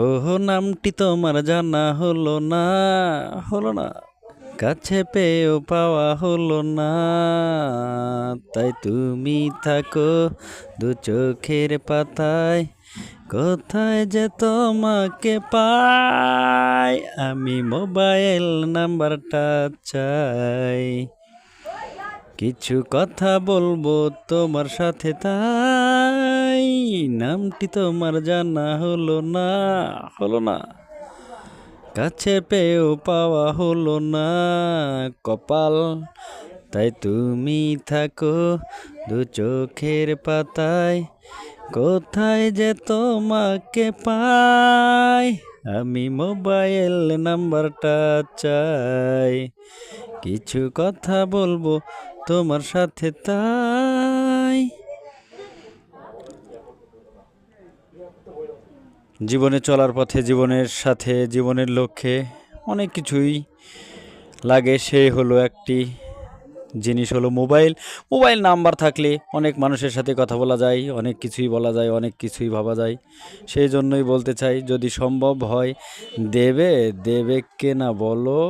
ও নামটি তোমার জানা হলো না, হলো না, কাছে পেয়েও পাওয়া হলো না। তাই তুমি থাকো দু চোখের পাতায়, কোথায় যে তোমাকে পাই, আমি মোবাইল নাম্বারটা চাই। কিছু কথা বলবো তোমার সাথে, তাই নামটি তোমার জানা হলো না, হলো না, কাছে পেয়েও পাওয়া হলো না। কপাল, তাই তুমি থাকো দু চোখের পাতায়, কোথায় যে তোমাকে পাই, আমি মোবাইল নাম্বারটা চাই। কিছু কথা বলবো তোমার সাথে, তাই। জীবনে চলার পথে, জীবনের সাথে, জীবনের লক্ষ্যে অনেক কিছুই লাগে। সে হলো একটি জিনিস হলো মোবাইল। মোবাইল নাম্বার থাকলে অনেক মানুষের সাথে কথা বলা যায়, অনেক কিছুই বলা যায়, অনেক কিছুই ভাবা যায়। সেই জন্যই বলতে চাই, যদি সম্ভব হয় দেবে, দেবে কে না বলো।